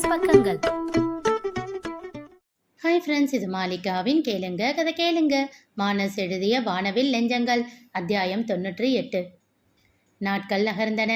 Plus பக்கங்கள். Hi friends, இது மாலிகாவின் கேளுங்க கதை கேளுங்க. மானஸ் எழுதிய வானவில் நெஞ்சங்கள், அத்தியாயம் 98. நாட்கள் நகர்ந்தன.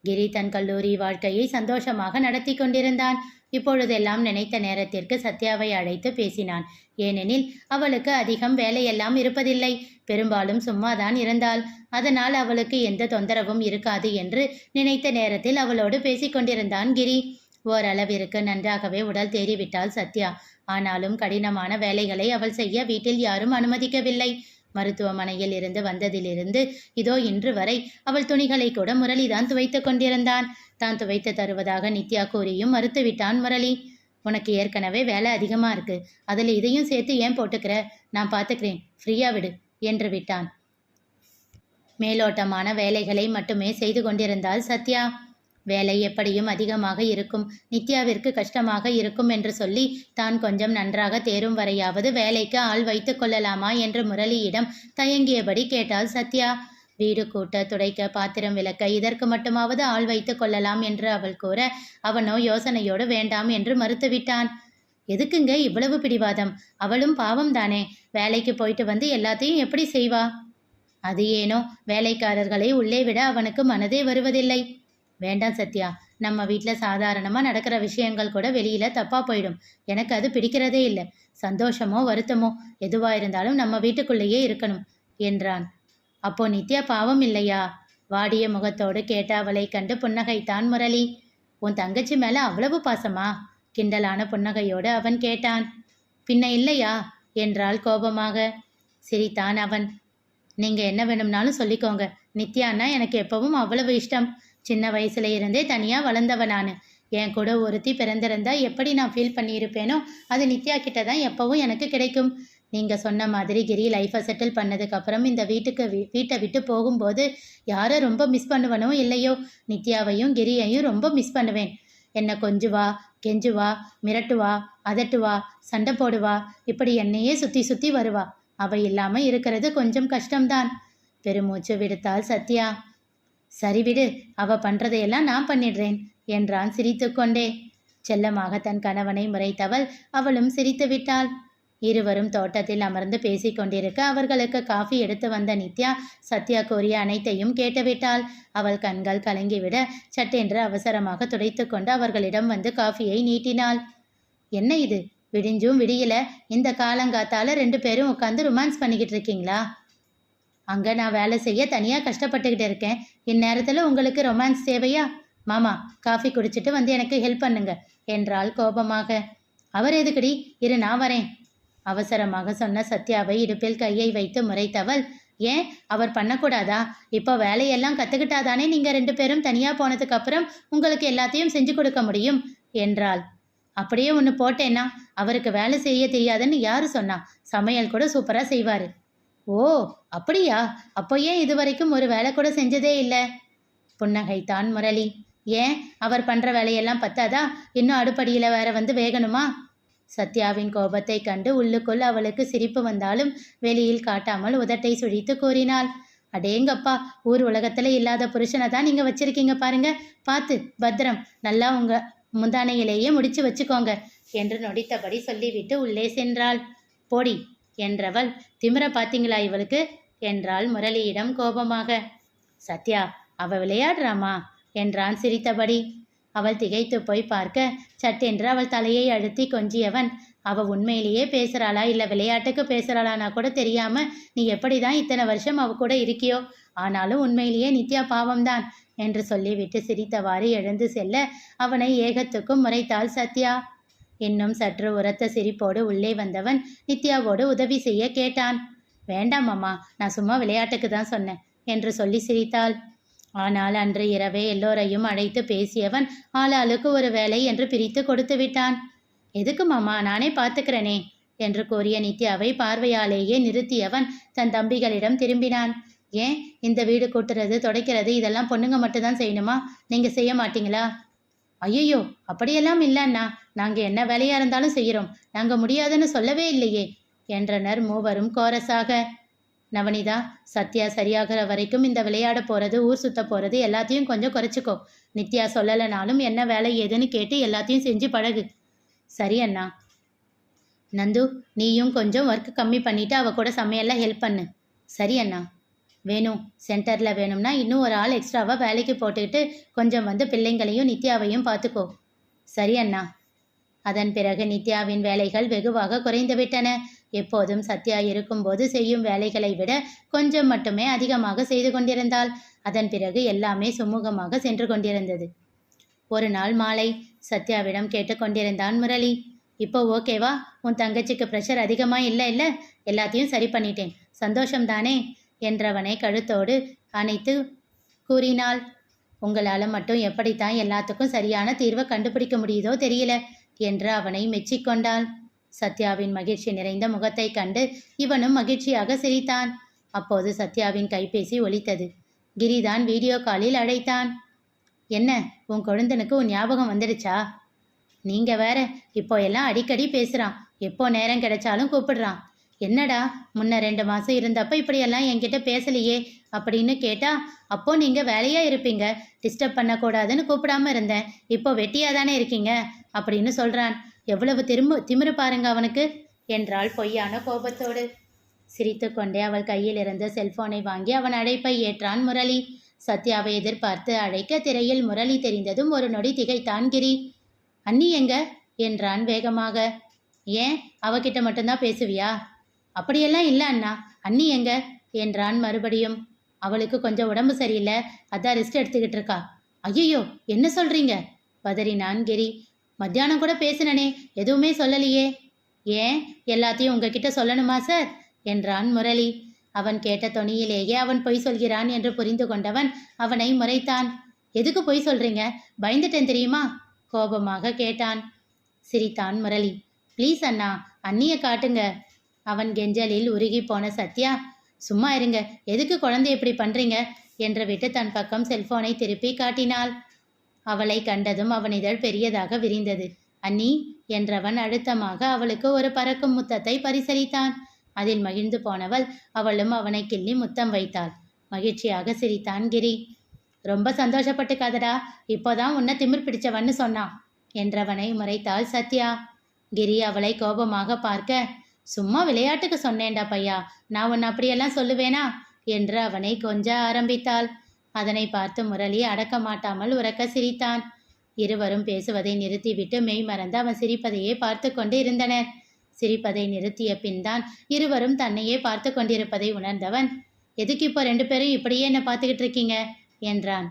கிரி தன் கல்லூரி வாழ்க்கையை சந்தோஷமாக நடத்தி கொண்டிருந்தான். இப்பொழுதெல்லாம் நினைத்த நேரத்திற்கு சத்யாவை அழைத்து பேசினான். ஏனெனில் அவளுக்கு அதிகம் வேலையெல்லாம் இருப்பதில்லை. பெரும்பாலும் சும்மாதான் இருந்தாள். அதனால் அவளுக்கு எந்த தொந்தரவும் இருக்காது என்று நினைத்த நேரத்தில் அவளோடு பேசிக்கொண்டிருந்தான் கிரி. ஓரளவிற்கு நன்றாகவே உடல் தேறிவிட்டாள் சத்யா. ஆனாலும் கடினமான வேலைகளை அவள் செய்ய வீட்டில் யாரும் அனுமதிக்கவில்லை. மருத்துவமனையில் இருந்து வந்ததிலிருந்து இதோ இன்று வரை அவள் துணிகளை கூட முரளிதான் துவைத்து கொண்டிருந்தான். தான் துவைத்து தருவதாக நித்யா கூறியும் மறுத்துவிட்டான் முரளி. உனக்கு ஏற்கனவே வேலை அதிகமா இருக்கு, அதில் இதையும் சேர்த்து ஏன் போட்டுக்கிற? நான் பார்த்துக்கிறேன், ஃப்ரீயா விடு என்று விட்டான். மேலோட்டமான வேலைகளை மட்டுமே செய்து கொண்டிருந்தாள் சத்யா. வேலை எப்படியும் அதிகமாக இருக்கும், நித்யாவிற்கு கஷ்டமாக இருக்கும் என்று சொல்லி தான் கொஞ்சம் நன்றாக தேரும் வரையாவது வேலைக்கு ஆள் வைத்து கொள்ளலாமா என்று முரளியிடம் தயங்கியபடி கேட்டாள் சத்யா. வீடு கூட்ட, துடைக்க, பாத்திரம் விளக்க இதற்கு மட்டுமாவது ஆள் வைத்து கொள்ளலாம் என்று அவள் கூற, அவனோ யோசனையோடு வேண்டாம் என்று மறுத்துவிட்டான். எதுக்குங்க இவ்வளவு பிடிவாதம்? அவளும் பாவம் தானே, வேலைக்கு போயிட்டு வந்து எல்லாத்தையும் எப்படி செய்வா? அது ஏனோ வேலைக்காரர்களை உள்ளே விட அவனுக்கு மனதே வருவதில்லை. வேண்டாம் சத்யா, நம்ம வீட்டில் சாதாரணமாக நடக்கிற விஷயங்கள் கூட வெளியில் தப்பாக போயிடும். எனக்கு அது பிடிக்கிறதே இல்லை. சந்தோஷமோ வருத்தமோ எதுவாக இருந்தாலும் நம்ம வீட்டுக்குள்ளேயே இருக்கணும் என்றான். அப்போ நித்யா பாவம் இல்லையா? வாடிய முகத்தோடு கேட்ட அவளை கண்டு புன்னகைத்தான் முரளி. உன் தங்கச்சி மேலே அவ்வளவு பாசமா? கிண்டலான புன்னகையோடு அவன் கேட்டான். பின்ன இல்லையா என்றாள் கோபமாக. சிரித்தான் அவன். நீங்கள் என்ன வேணும்னாலும் சொல்லிக்கோங்க, நித்யான்னா எனக்கு எப்பவும் அவ்வளவு இஷ்டம். சின்ன வயசுல இருந்தே தனியாக வளர்ந்தவ நான். என் கூட ஒருத்தி பிறந்திருந்தா எப்படி நான் ஃபீல் பண்ணியிருப்பேனோ அது நித்யா கிட்ட தான் எப்பவும் எனக்கு கிடைக்கும். நீங்கள் சொன்ன மாதிரி கிரி லைஃப்பை செட்டில் பண்ணதுக்கப்புறம் இந்த வீட்டை விட்டு போகும்போது யாரை ரொம்ப மிஸ் பண்ணுவனோ இல்லையோ, நித்யாவையும் கிரியையும் ரொம்ப மிஸ் பண்ணுவேன். என்னை கொஞ்சுவா, கெஞ்சுவா, மிரட்டுவா, அதட்டுவா, சண்டை போடுவா, இப்படி என்னையே சுற்றி சுற்றி வருவா. அவ இல்லாமல் இருக்கிறது கொஞ்சம் கஷ்டம்தான். பெருமூச்சு விடுத்தாள் சத்யா. சரி விடு, அவ பண்றதையெல்லாம் நான் பண்ணிடுறேன் என்றான் சிரித்து கொண்டே. செல்லமாக தன் கணவனை முறைத்தவள் அவளும் சிரித்து விட்டாள். இருவரும் தோட்டத்தில் அமர்ந்து பேசிக்கொண்டிருக்க அவர்களுக்கு காஃபி எடுத்து வந்த நித்யா சத்யா கூறிய அனைத்தையும் கேட்டுவிட்டாள். அவள் கண்கள் கலங்கிவிட சட்டென்று அவசரமாக துடைத்து கொண்டு அவர்களிடம் வந்து காஃபியை நீட்டினாள். என்ன இது, விடிஞ்சும் விடியல, இந்த காலங்காத்தால 2 பேரும் உட்காந்து ரொமான்ஸ் பண்ணிக்கிட்டு இருக்கீங்களா? அங்கே நான் வேலை செய்ய தனியாக கஷ்டப்பட்டுக்கிட்டு இருக்கேன். இந்நேரத்தில் உங்களுக்கு ரொமான்ஸ் தேவையா? மாமா, காஃபி குடிச்சிட்டு வந்து எனக்கு ஹெல்ப் பண்ணுங்க என்றாள் கோபமாக. அவர் எதுக்குடி? இரு, நான் வரேன் அவசரமாக சொன்ன சத்யாவை இடுப்பில் கையை வைத்து முறைத்தவள். ஏன், அவர் பண்ணக்கூடாதா? இப்போ வேலையெல்லாம் கற்றுக்கிட்டாதானே நீங்கள் 2 பேரும் தனியாக போனதுக்கு அப்புறம் உங்களுக்கு எல்லாத்தையும் செஞ்சு கொடுக்க முடியும் என்றாள். அப்படியே ஒன்று போட்டேன்னா அவருக்கு வேலை செய்ய தெரியாதுன்னு யாரு சொன்னா? சமையல் கூட சூப்பராக செய்வார். ஓ அப்படியா? அப்போ ஏன் இதுவரைக்கும் ஒரு வேலை கூட செஞ்சதே இல்லை? புன்னகைத்தான் முரளி. ஏன், அவர் பண்ணுற வேலையெல்லாம் பத்தாதா? இன்னும் அடுப்படியில் வேற வந்து வேகணுமா? சத்யாவின் கோபத்தை கண்டு உள்ளுக்குள் அவளுக்கு சிரிப்பு வந்தாலும் வெளியில் காட்டாமல் உதட்டை சுழித்து கூறினாள். அடேங்கப்பா, ஊர் உலகத்தில் இல்லாத புருஷனை தான் நீங்கள் வச்சிருக்கீங்க பாருங்க. பார்த்து பத்திரம், நல்லா உங்க முந்தானையிலேயே முடிச்சு வச்சுக்கோங்க என்று நொடித்தபடி சொல்லிவிட்டு உள்ளே சென்றாள். போடி என்றவள். திமிர பார்த்தீங்களா இவளுக்கு என்றாள் முரளியிடம் கோபமாக. சத்யா, அவ விளையாடுறாமா என்றான் சிரித்தபடி. அவள் திகைத்து போய் பார்க்க சட்டென்று அவள் தலையை அழுத்தி கொஞ்சியவன். அவ உண்மையிலேயே பேசுறாளா இல்லை விளையாட்டுக்கு பேசுறாளானா கூட தெரியாம நீ எப்படிதான் இத்தனை வருஷம் அவ கூட இருக்கியோ? ஆனாலும் உண்மையிலேயே நித்யா பாவம்தான் என்று சொல்லிவிட்டு சிரித்தவாறு எழுந்து செல்ல அவனை ஏகத்துக்கும் முறைத்தாள் சத்யா. இன்னும் சற்று உரத்த சிரிப்போடு உள்ளே வந்தவன் நித்யாவோடு உதவி செய்ய கேட்டான். வேண்டாம் அம்மா, நான் சும்மா விளையாட்டுக்கு தான் சொன்னேன் என்று சொல்லி சிரித்தாள். ஆனால் அன்று இரவே எல்லோரையும் அழைத்து பேசியவன் ஆளாளுக்கு ஒரு வேலை என்று பிரித்து கொடுத்து விட்டான். எதுக்கு மாமா, நானே பார்த்துக்கிறேனே என்று கூறிய நித்யாவை பார்வையாலேயே நிறுத்தியவன் தன் தம்பிகளிடம் திரும்பினான். ஏன், இந்த வீடு கூட்டுறது, துடைக்கிறது இதெல்லாம் பொண்ணுங்க மட்டும்தான் செய்யணுமா? நீங்க செய்ய மாட்டீங்களா? ஐயோ, அப்படியெல்லாம் இல்லைண்ணா, நாங்கள் என்ன வேலையாக இருந்தாலும் செய்கிறோம், நாங்கள் முடியாதுன்னு சொல்லவே இல்லையே என்றனர் மூவரும் கோரஸாக. நவனிதா, சத்யா சரியாகிற வரைக்கும் இந்த விளையாட போறது, ஊர் சுத்த போறது எல்லாத்தையும் கொஞ்சம் குறைச்சிக்கோ. நித்யா சொல்லலைனாலும் என்ன வேலை ஏதுன்னு கேட்டு எல்லாத்தையும் செஞ்சு பழகு. சரி அண்ணா. நந்து, நீயும் கொஞ்சம் ஒர்க் கம்மி பண்ணிட்டு அவ கூட சமையல்ல ஹெல்ப் பண்ணு. சரி அண்ணா. வேணும், சென்டரில் வேணும்னா இன்னும் ஒரு ஆள் எக்ஸ்ட்ராவாக வேலைக்கு போட்டுக்கிட்டு கொஞ்சம் வந்து பிள்ளைங்களையும் நித்யாவையும் பார்த்துக்கோ. சரி அண்ணா. அதன் பிறகு நித்யாவின் வேலைகள் வெகுவாக குறைந்துவிட்டன. எப்போதும் சத்யா இருக்கும்போது செய்யும் வேலைகளை விட கொஞ்சம் மட்டுமே அதிகமாக செய்து கொண்டிருந்தாள். அதன் பிறகு எல்லாமே சுமூகமாக சென்று கொண்டிருந்தது. ஒரு நாள் மாலை சத்யாவிடம் கேட்டுக்கொண்டிருந்தான் முரளி. இப்போ ஓகேவா? உன் தங்கச்சிக்கு ப்ரெஷர் அதிகமாக இல்லை? எல்லாத்தையும் சரி பண்ணிட்டேன், சந்தோஷம்தானே என்றவனை கழுத்தோடு அணைத்து கூறினாள். உங்களால் மட்டும் எப்படித்தான் எல்லாத்துக்கும் சரியான தீர்வை கண்டுபிடிக்க முடியுதோ தெரியல என்று அவனை மெச்சிக்கொண்டாள். சத்யாவின் மகிழ்ச்சி நிறைந்த முகத்தை கண்டு இவனும் மகிழ்ச்சியாக சிரித்தான். அப்போது சத்யாவின் கைபேசி ஒலித்தது. கிரிதான் வீடியோ காலில் அழைத்தான். என்ன, உன் கொழுந்தனுக்கு உன் ஞாபகம் வந்துடுச்சா? நீங்க வேற, இப்போ எல்லாம் அடிக்கடி பேசுறான், எப்போ நேரம் கிடைச்சாலும் கூப்பிடுறான். என்னடா, முன்ன 2 மாசம் இருந்தப்ப இப்படியெல்லாம் என்கிட்ட பேசலையே அப்படின்னு கேட்டா, அப்போ நீங்க வேலையா இருப்பீங்க, டிஸ்டர்ப் பண்ணக்கூடாதுன்னு கூப்பிடாம இருந்தேன், இப்போ வெட்டியா தானே இருக்கீங்க அப்படின்னு சொல்றான். எவ்வளவு திமிரு பாருங்க அவனுக்கு என்றாள் பொய்யான கோபத்தோடு. சிரித்து கொண்டே அவள் கையில் இருந்த செல்போனை வாங்கி அவன் அழைப்பை ஏற்றான் முரளி. சத்யாவை எதிர்பார்த்து அழைக்க திரையில் முரளி தெரிந்ததும் ஒரு நொடி திகைத்தான் கிரி. அண்ணி எங்க என்றான் வேகமாக. ஏன், அவகிட்ட மட்டும்தான் பேசுவியா? அப்படியெல்லாம் இல்லை அண்ணா, அண்ணி எங்க என்றான் மறுபடியும். அவளுக்கு கொஞ்சம் உடம்பு சரியில்லை, அதான் ரெஸ்ட் எடுத்துக்கிட்டு இருக்கா. ஐயோ, என்ன சொல்றீங்க? பதறினான் கிரி. மத்தியானம் கூட பேசினனே, எதுவுமே சொல்லலையே. ஏன், எல்லாத்தையும் உங்ககிட்ட சொல்லணுமா சார் என்றான் முரளி. அவன் கேட்ட தொனியிலேயே அவன் பொய் சொல்கிறான் என்று புரிந்து கொண்டவன் அவனை முறைத்தான். எதுக்கு பொய் சொல்றீங்க? பயந்துட்டேன் தெரியுமா கோபமாக கேட்டான். சிரித்தான் முரளி. ப்ளீஸ் அண்ணா, அண்ணியை காட்டுங்க. அவன் கெஞ்சலில் உருகி போன சத்யா, சும்மா இருங்க, எதுக்கு குழந்தை இப்படி பண்றீங்க என்று விட்டு தன் பக்கம் செல்போனை திருப்பி காட்டினாள். அவளை கண்டதும் அவன் இதழ் பெரியதாக விரிந்தது. அண்ணி என்றவன் அழுத்தமாக அவளுக்கு ஒரு பறக்கும் முத்தத்தை பரிசளித்தான். அதில் மகிழ்ந்து போனவள் அவளும் அவனை கிள்ளி முத்தம் வைத்தாள். மகிழ்ச்சியாக சிரித்தான் கிரி. ரொம்ப சந்தோஷப்பட்டுக்காதடா, இப்போதான் உன்னை திமிர் பிடிச்சவன்னு சொன்னான் என்றவனை முறைத்தாள் சத்யா. கிரி அவளை கோபமாக பார்க்க, சும்மா விளையாட்டுக்கு சொன்னேன்டா பையா, நான் உன்னை அப்படியெல்லாம் சொல்லுவேனா என்று அவனை கொஞ்ச ஆரம்பித்தாள். அதனை பார்த்து முரளி அடக்க மாட்டாமல் உரக்க சிரித்தான். இருவரும் பேசுவதை நிறுத்திவிட்டு மெய் மறந்து அவன் சிரிப்பதையே பார்த்து கொண்டு இருந்தனர். சிரிப்பதை நிறுத்திய பின் தான் இருவரும் தன்னையே பார்த்து கொண்டிருப்பதை உணர்ந்தவன், எதுக்கு இப்போ 2 பேரும் இப்படியே என்ன பார்த்துக்கிட்டு இருக்கீங்க என்றான்.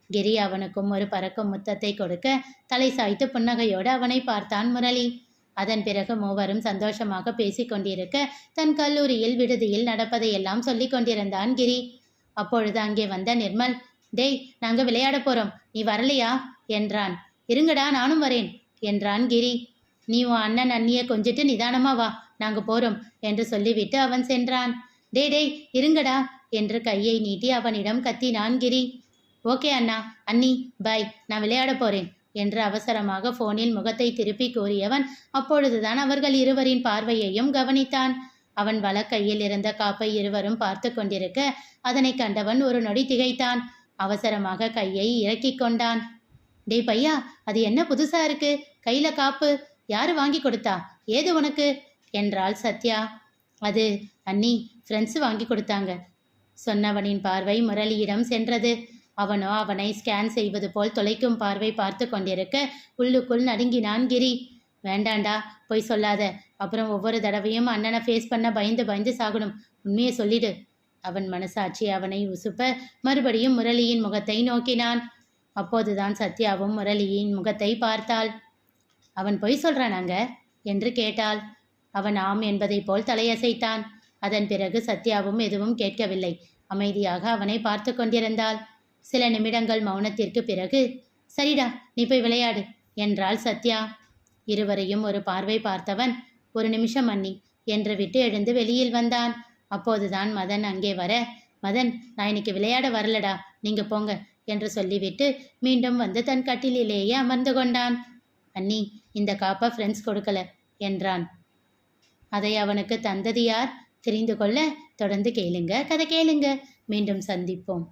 கிரி அவனுக்கும் ஒரு பறக்கும் முத்தத்தை கொடுக்க தலை சாய்த்து புன்னகையோடு அவனை பார்த்தான் முரளி. அதன் பிறகு மூவரும் சந்தோஷமாக பேசிக்கொண்டிருக்க தன் கல்லூரியில் விடுதியில் நடப்பதையெல்லாம் சொல்லி கொண்டிருந்தான் கிரி. அப்பொழுது அங்கே வந்த நிர்மல், டேய், நாங்க விளையாட போறோம், நீ வரலையா என்றான். இருங்கடா, நானும் வரேன் என்றான் கிரி. நீ உன் அண்ணன் அண்ணியை கொஞ்சிட்டு நிதானமா வா, நாங்க போறோம் என்று சொல்லிவிட்டு அவன் சென்றான். டேய் இருங்கடா என்று கையை நீட்டி அவனிடம் கத்தினான் கிரி. ஓகே அண்ணா, அண்ணி பை, நான் விளையாட போறேன் என்று அவசரமாக போனில் முகத்தை திருப்பி கூறியவன் அப்பொழுதுதான் அவர்கள் இருவரின் பார்வையையும் கவனித்தான். அவன் வலக்கையில் இருந்த காப்பை இருவரும் பார்த்து கொண்டிருக்க அதனை கண்டவன் ஒரு நொடி திகைத்தான். அவசரமாக கையை இறக்கி கொண்டான். டேய் பையா, அது என்ன புதுசா இருக்கு, கையில காப்பு, யாரு வாங்கி கொடுத்தா, ஏது உனக்கு என்றாள் சத்யா. அது அண்ணி, ஃப்ரெண்ட்ஸ் வாங்கி கொடுத்தாங்க. சொன்னவனின் பார்வை முரளியிடம் சென்றது. அவனோ அவனை ஸ்கேன் செய்வது போல் தொலைக்கும் பார்வை பார்த்து கொண்டிருக்க உள்ளுக்குள் நடுங்கினான் கிரி. வேண்டாண்டா, போய் சொல்லாத, அப்புறம் ஒவ்வொரு தடவையும் அண்ணனை ஃபேஸ் பண்ண பயந்து சாகணும், உண்மையை சொல்லிடு. அவன் மனசாட்சி அவனை உசுப்ப மறுபடியும் முரளியின் முகத்தை நோக்கினான். அப்போதுதான் சத்யாவும் முரளியின் முகத்தை பார்த்தாள். அவன் பொய் சொல்றானாங்க என்று கேட்டாள். அவன் ஆம் என்பதை போல் தலையசைத்தான். அதன் பிறகு சத்யாவும் எதுவும் கேட்கவில்லை, அமைதியாக அவனை பார்த்து கொண்டிருந்தாள். சில நிமிடங்கள் மௌனத்திற்கு பிறகு, சரிடா, நீ போய் விளையாடு என்றாள் சத்யா. இருவரையும் ஒரு பார்வை பார்த்தவன், ஒரு நிமிஷம் அண்ணி என்று விட்டு எழுந்து வெளியில் வந்தான். அப்போதுதான் மதன் அங்கே வர, மதன், நான் இன்னைக்கு விளையாட வரலடா, நீங்க போங்க என்று சொல்லிவிட்டு மீண்டும் வந்து தன் கட்டிலேயே அமர்ந்து கொண்டான். அண்ணி, இந்த காப்பை ஃப்ரெண்ட்ஸ் கொடுக்கல என்றான். அதை அவனுக்கு தந்தது யார்? தெரிந்து கொள்ள தொடர்ந்து கேளுங்க, கதை கேளுங்க. மீண்டும் சந்திப்போம்.